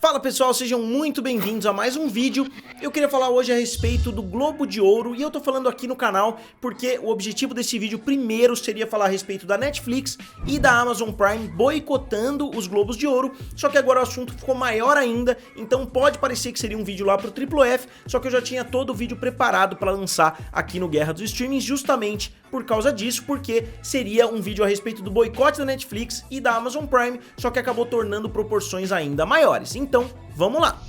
Fala pessoal, sejam muito bem-vindos a mais um vídeo. Eu queria falar hoje a respeito do Globo de Ouro e eu tô falando aqui no canal porque o objetivo desse vídeo primeiro seria falar a respeito da Netflix e da Amazon Prime boicotando os Globos de Ouro, só que agora o assunto ficou maior ainda, então pode parecer que seria um vídeo lá pro F, só que eu já tinha todo o vídeo preparado para lançar aqui no Guerra dos Streamings justamente por causa disso, porque seria um vídeo a respeito do boicote da Netflix e da Amazon Prime, só que acabou tornando proporções ainda maiores. Então, vamos lá!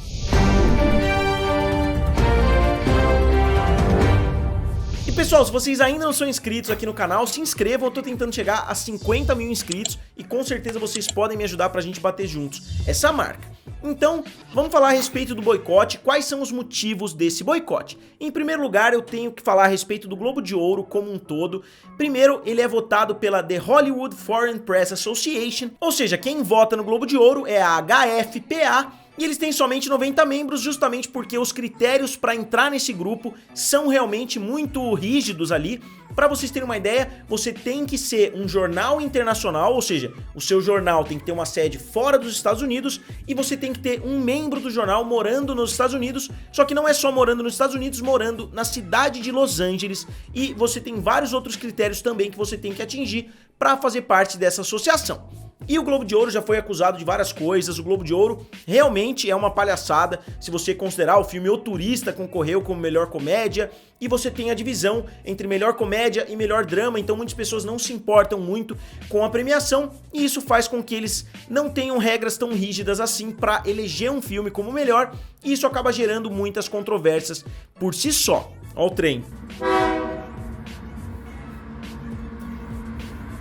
E pessoal, se vocês ainda não são inscritos aqui no canal, se inscrevam, eu tô tentando chegar a 50 mil inscritos e com certeza vocês podem me ajudar pra gente bater juntos essa marca. Então, vamos falar a respeito do boicote, quais são os motivos desse boicote. Em primeiro lugar, eu tenho que falar a respeito do Globo de Ouro como um todo. Primeiro, ele é votado pela The Hollywood Foreign Press Association, ou seja, quem vota no Globo de Ouro é a HFPA, e eles têm somente 90 membros justamente porque os critérios para entrar nesse grupo são realmente muito rígidos ali. Para vocês terem uma ideia, você tem que ser um jornal internacional, ou seja, o seu jornal tem que ter uma sede fora dos Estados Unidos e você tem que ter um membro do jornal morando nos Estados Unidos, só que não é só morando nos Estados Unidos, morando na cidade de Los Angeles, e você tem vários outros critérios também que você tem que atingir para fazer parte dessa associação. E o Globo de Ouro já foi acusado de várias coisas, o Globo de Ouro realmente é uma palhaçada, se você considerar o filme O Turista concorreu como melhor comédia, e você tem a divisão entre melhor comédia e melhor drama, então muitas pessoas não se importam muito com a premiação, e isso faz com que eles não tenham regras tão rígidas assim para eleger um filme como melhor, e isso acaba gerando muitas controvérsias por si só. Ó o trem.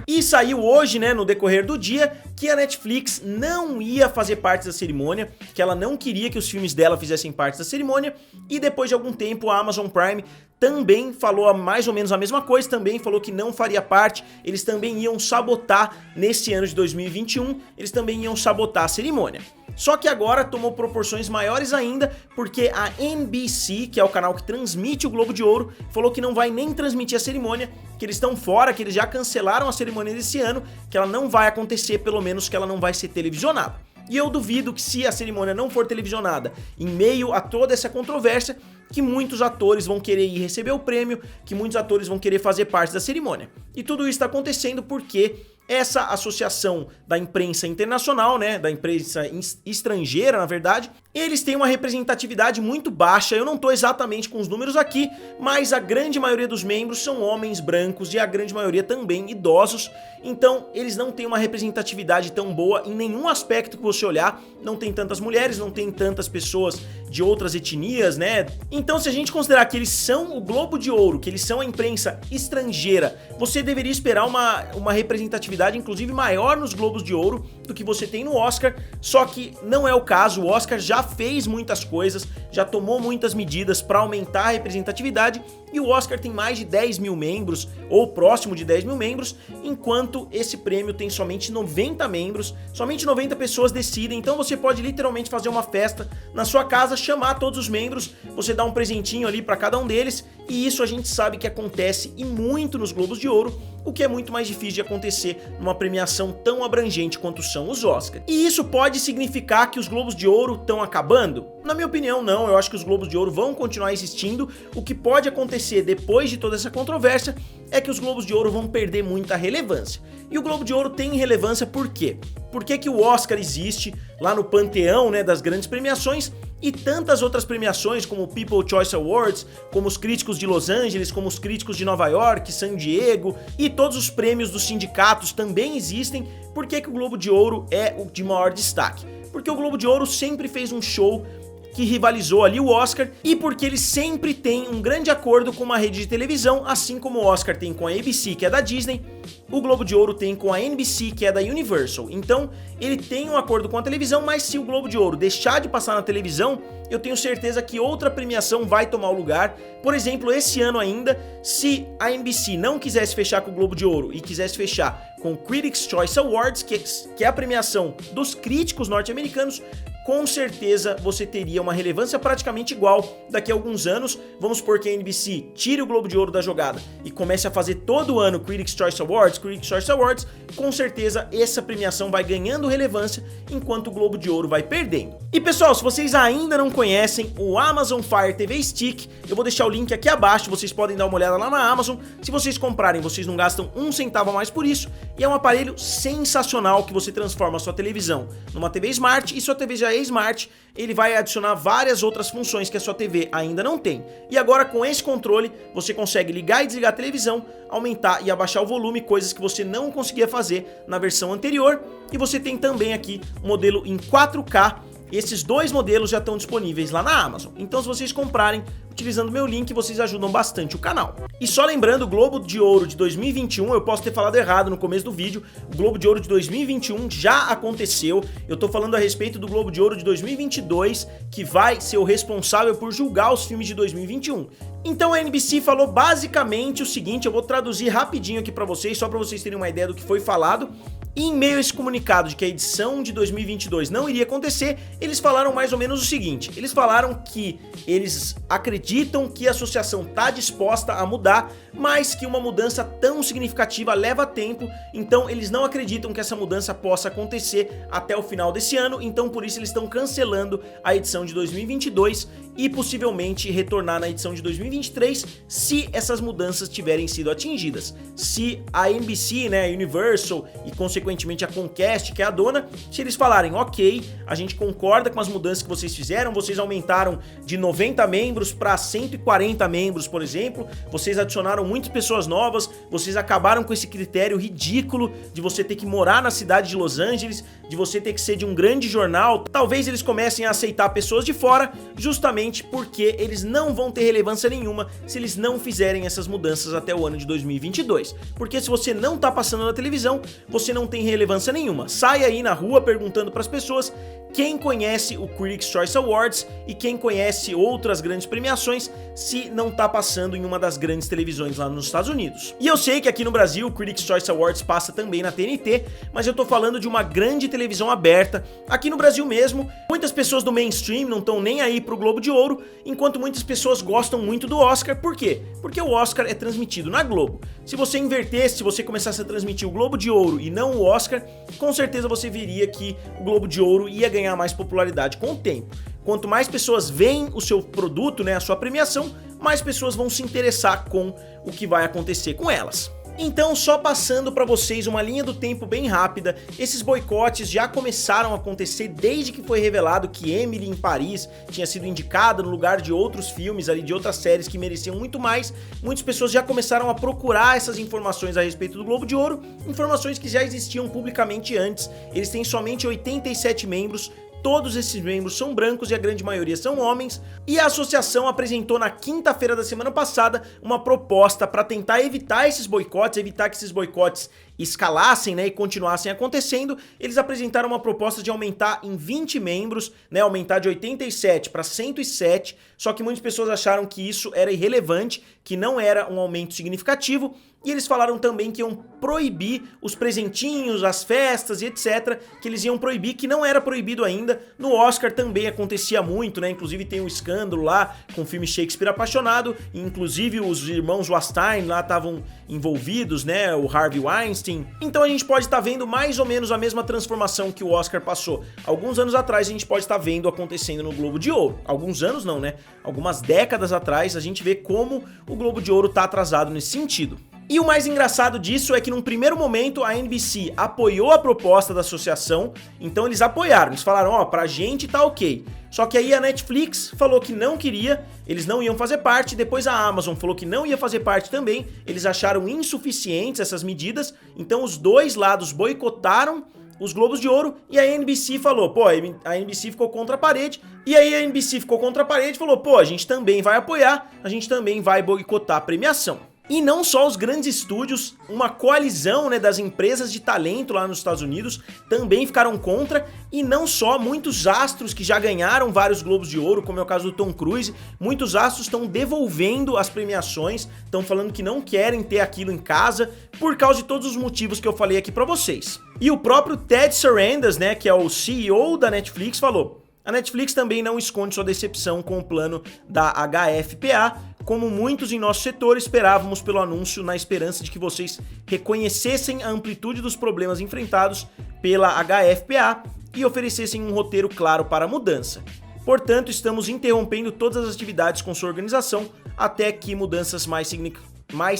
E saiu hoje, né, no decorrer do dia, que a Netflix não ia fazer parte da cerimônia, que ela não queria que os filmes dela fizessem parte da cerimônia, e depois de algum tempo a Amazon Prime também falou mais ou menos a mesma coisa, também falou que não faria parte, eles também iam sabotar nesse ano de 2021, eles também iam sabotar a cerimônia. Só que agora tomou proporções maiores ainda, porque a NBC, que é o canal que transmite o Globo de Ouro, falou que não vai nem transmitir a cerimônia, que eles estão fora, que eles já cancelaram a cerimônia desse ano, que ela não vai acontecer, pelo menos que ela não vai ser televisionada. E eu duvido que se a cerimônia não for televisionada, em meio a toda essa controvérsia, que muitos atores vão querer ir receber o prêmio, que muitos atores vão querer fazer parte da cerimônia. E tudo isso está acontecendo porque essa associação da imprensa internacional, né, da imprensa estrangeira, na verdade, eles têm uma representatividade muito baixa. Eu não tô exatamente com os números aqui, mas a grande maioria dos membros são homens brancos e a grande maioria também idosos, então eles não têm uma representatividade tão boa em nenhum aspecto que você olhar, não tem tantas mulheres, não tem tantas pessoas de outras etnias, né? Então se a gente considerar que eles são o Globo de Ouro, que eles são a imprensa estrangeira, você deveria esperar uma representatividade inclusive maior nos Globos de Ouro do que você tem no Oscar, só que não é o caso. O Oscar já fez muitas coisas, já tomou muitas medidas para aumentar a representatividade e o Oscar tem mais de 10 mil membros, ou próximo de 10 mil membros, enquanto esse prêmio tem somente 90 membros, somente 90 pessoas decidem, então você pode literalmente fazer uma festa na sua casa, chamar todos os membros, você dá um presentinho ali para cada um deles, e isso a gente sabe que acontece e muito nos Globos de Ouro, o que é muito mais difícil de acontecer numa premiação tão abrangente quanto são os Oscars. E isso pode significar que os Globos de Ouro estão acabando? Na minha opinião, não. Eu acho que os Globos de Ouro vão continuar existindo. O que pode acontecer depois de toda essa controvérsia é que os Globos de Ouro vão perder muita relevância. E o Globo de Ouro tem relevância por quê? Por que o Oscar existe lá no panteão, né, das grandes premiações, e tantas outras premiações como o People's Choice Awards, como os críticos de Los Angeles, como os críticos de Nova York, San Diego, e todos os prêmios dos sindicatos também existem. Por que o Globo de Ouro é o de maior destaque? Porque o Globo de Ouro sempre fez um show que rivalizou ali o Oscar, e porque ele sempre tem um grande acordo com uma rede de televisão, assim como o Oscar tem com a ABC, que é da Disney, o Globo de Ouro tem com a NBC, que é da Universal. Então, ele tem um acordo com a televisão, mas se o Globo de Ouro deixar de passar na televisão, eu tenho certeza que outra premiação vai tomar o lugar. Por exemplo, esse ano ainda, se a NBC não quisesse fechar com o Globo de Ouro e quisesse fechar com o Critics' Choice Awards, que é a premiação dos críticos norte-americanos, com certeza você teria uma relevância praticamente igual daqui a alguns anos. Vamos supor que a NBC tire o Globo de Ouro da jogada e comece a fazer todo ano Critics' Choice Awards, com certeza essa premiação vai ganhando relevância enquanto o Globo de Ouro vai perdendo. E pessoal, se vocês ainda não conhecem o Amazon Fire TV Stick, eu vou deixar o link aqui abaixo, vocês podem dar uma olhada lá na Amazon. Se vocês comprarem, vocês não gastam um centavo a mais por isso, e é um aparelho sensacional que você transforma a sua televisão numa TV Smart, e sua TV já é Smart, ele vai adicionar várias outras funções que a sua TV ainda não tem. E agora com esse controle, você consegue ligar e desligar a televisão, aumentar e abaixar o volume, coisas que você não conseguia fazer na versão anterior, e você tem também aqui um modelo em 4K. Esses dois modelos já estão disponíveis lá na Amazon, então se vocês comprarem, utilizando meu link, vocês ajudam bastante o canal. E só lembrando, o Globo de Ouro de 2021, eu posso ter falado errado no começo do vídeo, o Globo de Ouro de 2021 já aconteceu, eu tô falando a respeito do Globo de Ouro de 2022, que vai ser o responsável por julgar os filmes de 2021. Então a NBC falou basicamente o seguinte, eu vou traduzir rapidinho aqui pra vocês, só pra vocês terem uma ideia do que foi falado. E em meio a esse comunicado de que a edição de 2022 não iria acontecer, eles falaram mais ou menos o seguinte, eles falaram que eles acreditam que a associação está disposta a mudar, mas que uma mudança tão significativa leva tempo, então eles não acreditam que essa mudança possa acontecer até o final desse ano, então por isso eles estão cancelando a edição de 2022 e possivelmente retornar na edição de 2023 se essas mudanças tiverem sido atingidas. Se a NBC, né, a Universal e consequentemente a Comcast, que é a dona, se eles falarem, ok, a gente concorda com as mudanças que vocês fizeram, vocês aumentaram de 90 membros para 140 membros, por exemplo, vocês adicionaram muitas pessoas novas, vocês acabaram com esse critério ridículo de você ter que morar na cidade de Los Angeles, de você ter que ser de um grande jornal, talvez eles comecem a aceitar pessoas de fora, justamente porque eles não vão ter relevância nenhuma se eles não fizerem essas mudanças até o ano de 2022. Porque se você não tá passando na televisão, você não tem relevância nenhuma. Sai aí na rua perguntando para as pessoas quem conhece o Critics' Choice Awards e quem conhece outras grandes premiações se não tá passando em uma das grandes televisões lá nos Estados Unidos. E eu sei que aqui no Brasil o Critics' Choice Awards passa também na TNT, mas eu tô falando de uma grande televisão aberta. Aqui no Brasil mesmo, muitas pessoas do mainstream não estão nem aí pro Globo de Ouro, enquanto muitas pessoas gostam muito do Oscar. Por quê? Porque o Oscar é transmitido na Globo. Se você invertesse, se você começasse a transmitir o Globo de Ouro e não o Oscar, com certeza você veria que o Globo de Ouro ia ganhar mais popularidade com o tempo. Quanto mais pessoas veem o seu produto, né, a sua premiação, mais pessoas vão se interessar com o que vai acontecer com elas. Então, só passando para vocês uma linha do tempo bem rápida, esses boicotes já começaram a acontecer desde que foi revelado que Emily em Paris tinha sido indicada no lugar de outros filmes ali, de outras séries que mereciam muito mais. Muitas pessoas já começaram a procurar essas informações a respeito do Globo de Ouro, informações que já existiam publicamente antes. Eles têm somente 87 membros, todos esses membros são brancos e a grande maioria são homens, e a associação apresentou na quinta-feira da semana passada uma proposta para tentar evitar esses boicotes, evitar que esses boicotes escalassem, né, e continuassem acontecendo. Eles apresentaram uma proposta de aumentar em 20 membros, né, aumentar de 87 para 107, só que muitas pessoas acharam que isso era irrelevante, que não era um aumento significativo, e eles falaram também que iam proibir os presentinhos, as festas e etc, que eles iam proibir, que não era proibido ainda. No Oscar também acontecia muito, né, inclusive tem um escândalo lá com o filme Shakespeare Apaixonado, e inclusive os irmãos Weinstein lá estavam envolvidos, né, o Harvey Weinstein. Então a gente pode estar vendo mais ou menos a mesma transformação que o Oscar passou alguns anos atrás, a gente pode estar vendo acontecendo no Globo de Ouro. Alguns anos não, né, algumas décadas atrás, a gente vê como o Globo de Ouro tá atrasado nesse sentido. E o mais engraçado disso é que num primeiro momento a NBC apoiou a proposta da associação, então eles apoiaram, eles falaram, ó, pra gente tá ok. Só que aí a Netflix falou que não queria, eles não iam fazer parte, depois a Amazon falou que não ia fazer parte também, eles acharam insuficientes essas medidas, então os dois lados boicotaram os Globos de Ouro e a NBC falou, pô, a NBC ficou contra a parede, e aí a NBC ficou contra a parede e falou, pô, a gente também vai apoiar, a gente também vai boicotar a premiação. E não só os grandes estúdios, uma coalizão, né, das empresas de talento lá nos Estados Unidos também ficaram contra, e não só, muitos astros que já ganharam vários Globos de Ouro, como é o caso do Tom Cruise, muitos astros estão devolvendo as premiações, estão falando que não querem ter aquilo em casa, por causa de todos os motivos que eu falei aqui pra vocês. E o próprio Ted Sarandos, né, que é o CEO da Netflix, falou: A Netflix também não esconde sua decepção com o plano da HFPA, como muitos em nosso setor esperávamos pelo anúncio, na esperança de que vocês reconhecessem a amplitude dos problemas enfrentados pela HFPA e oferecessem um roteiro claro para a mudança. Portanto, estamos interrompendo todas as atividades com sua organização até que mudanças mais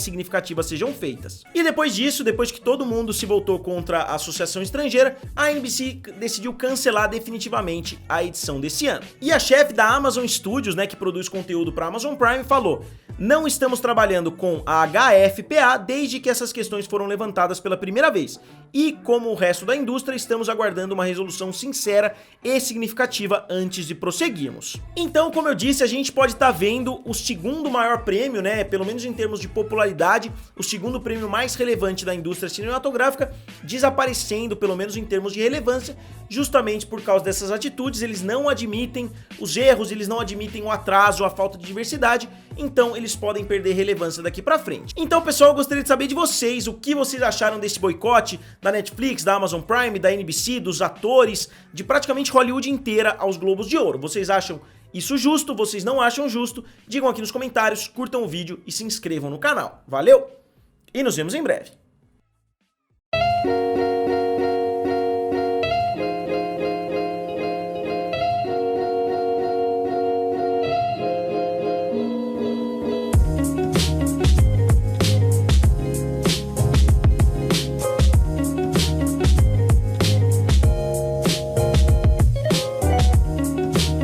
significativas sejam feitas. E depois disso, depois que todo mundo se voltou contra a associação estrangeira, a NBC decidiu cancelar definitivamente a edição desse ano. E a chefe da Amazon Studios, que produz conteúdo para Amazon Prime, falou: "Não estamos trabalhando com a HFPA desde que essas questões foram levantadas pela primeira vez. E, como o resto da indústria, estamos aguardando uma resolução sincera e significativa antes de prosseguirmos." Então, como eu disse, a gente pode estar vendo o segundo maior prêmio, pelo menos em termos de popularidade, o segundo prêmio mais relevante da indústria cinematográfica, desaparecendo, pelo menos em termos de relevância, justamente por causa dessas atitudes. Eles não admitem os erros, eles não admitem o atraso, a falta de diversidade, então eles podem perder relevância daqui pra frente. Então, pessoal, eu gostaria de saber de vocês, o que vocês acharam desse boicote da Netflix, da Amazon Prime, da NBC, dos atores, de praticamente Hollywood inteira aos Globos de Ouro. Vocês acham isso justo? Vocês não acham justo? Digam aqui nos comentários, curtam o vídeo e se inscrevam no canal. Valeu! E nos vemos em breve.